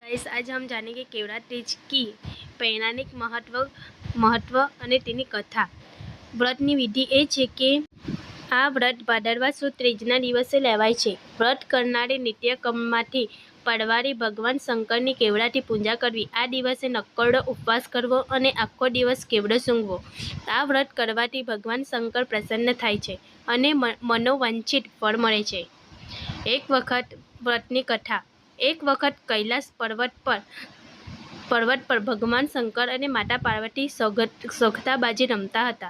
Guys, आज हम जानेंगे केवड़ा तीज की पौराणिक महत्व અને તેની કથા। વ્રતની વિધિ એ છે કે આ વ્રત ભાદરવા સુદ ત્રીજના દિવસે લેવાય છે। વ્રત કરનારે નિત્યકર્મમાંથી પરવારી ભગવાન શંકરની કેવડાથી પૂજા કરવી, આ દિવસે નક્કોડો ઉપવાસ કરવો અને આખો દિવસ કેવડો સૂંઘવો। આ વ્રત કરવાથી ભગવાન શંકર પ્રસન્ન થાય છે અને મનોવાંછિત ફળ મળે છે। એક વખત વ્રતની કથા। એક વખત કૈલાસ પર્વત પર ભગવાન શંકર અને માતા પાર્વતી સોગઠાબાજી રમતા હતા।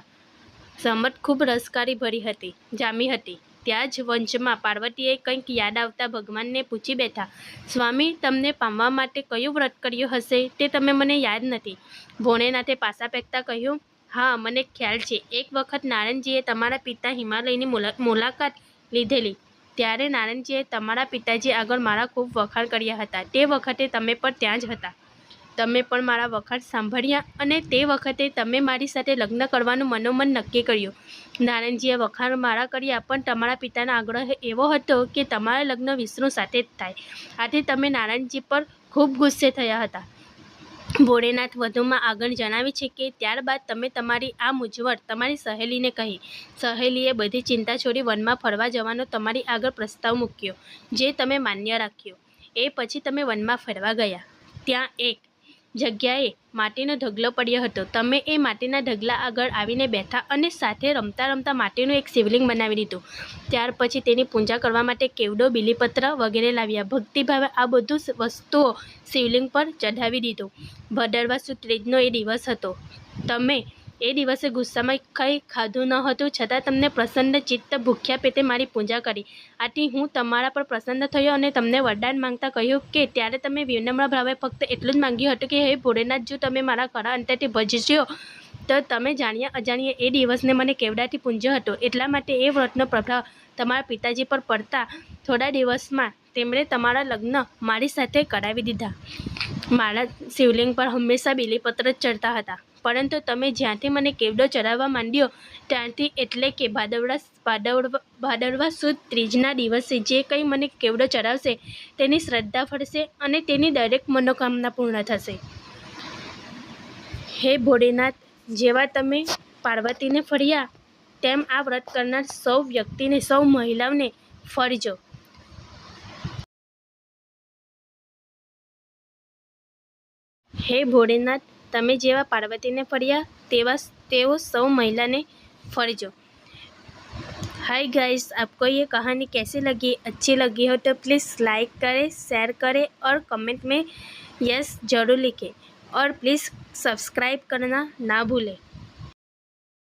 રમત ખૂબ રસકારી ભરી જામી હતી। ત્યાં જ વંશમાં પાર્વતીએ કંઈક યાદ આવતા ભગવાનને પૂછી બેઠા, સ્વામી, તમને પામવા માટે કયું વ્રત કર્યું હશે તે તમે મને યાદ નથી। ભોળેનાથે પાસા ફેંકતા કહ્યું, હા, મને ખ્યાલ છે। એક વખત નારદજીએ તમારા પિતા હિમાલયની મુલાકાત લીધેલી, ત્યારે નારદજીએ તમારા પિતાજી આગળ મારા ખૂબ વખાણ કર્યા હતા। તે વખતે તમે પણ ત્યાં જ હતા। તમે પણ મારા વખાણ સાંભળ્યા અને તે વખતે તમે મારી સાથે લગ્ન કરવાનું મનોમન નક્કી કર્યું। નારદજીએ વખાણ મારા કર્યા, પણ તમારા પિતાનો આગ્રહ એવો હતો કે તમારા લગ્ન વિષ્ણુ સાથે જ થાય। આથી તમે નારદજી પર ખૂબ ગુસ્સે થયા હતા। ભોળેનાથ વધુમાં આગળ જણાવે છે કે ત્યારબાદ તમે તમારી આ મૂંઝવણ તમારી સહેલીને કહી। સહેલીએ બધી ચિંતા છોડી વનમાં ફરવા જવાનો તમારી આગળ પ્રસ્તાવ મૂક્યો, જે તમે માન્ય રાખ્યો। એ પછી તમે વનમાં ફરવા ગયા। ત્યાં એક જગ્યાએ માટીનો ઢગલો પડ્યો હતો। તમે એ માટીના ઢગલા આગળ આવીને બેઠા અને સાથે રમતા રમતા માટીનું એક શિવલિંગ બનાવી દીધું। ત્યાર પછી તેની પૂજા કરવા માટે કેવડો, બીલીપત્ર વગેરે લાવ્યા। ભક્તિભાવે આ બધું વસ્તુઓ શિવલિંગ પર ચઢાવી દીધું। ભાદરવા સુદ ત્રીજનો એ દિવસ હતો। તમે એ દિવસે ગુસ્સામાં કંઈ ખાધું ન હતું, છતાં તમને પ્રસન્ન ચિત્ત ભૂખ્યા પેટે મારી પૂજા કરી। આથી હું તમારા પર પ્રસન્ન થયો અને તમને વરદાન માંગતા કહ્યું કે ત્યારે તમે વિનમ્ર ભાવે ફક્ત એટલું જ માંગ્યું હતું કે હે ભોળેનાથ, જો તમે મારા ખરા અંતરથી ભજશો તો તમે જાણ્યા અજાણ્યા એ દિવસને મને કેવડાથી પૂજ્યો હતો। એટલા માટે એ વ્રતનો પ્રભાવ તમારા પિતાજી પર પડતા થોડા દિવસમાં તેમણે તમારા લગ્ન મારી સાથે કરાવી દીધા। મારા શિવલિંગ પર હંમેશા બીલીપત્ર જ ચડતા હતા, પરંતુ તમે જ્યાંથી મને કેવડો ચડાવવા માંડ્યો ત્યારથી, એટલે કે ભાદરવા સુદ ત્રીજના દિવસે જે કંઈ મને કેવડો ચડાવશે તેની શ્રદ્ધા ફળશે અને તેની દરેક મનોકામના પૂર્ણ થશે। હે ભોળેનાથ, જેવા તમે પાર્વતીને ફળ્યા તેમ આ વ્રત કરનાર સૌ મહિલાઓને ફળજો। हे भोलेनाथ, તમે જેવા પાર્વતીને ફળ્યા તેઓ સૌ महिलाने फलजो। हाय गाइस, आपको ये कहानी कैसी लगी? अच्छी लगी हो तो प्लीज़ लाइक करें, शेयर करें और कमेंट में यस ज़रूर लिखें और प्लीज़ सब्सक्राइब करना ना भूलें।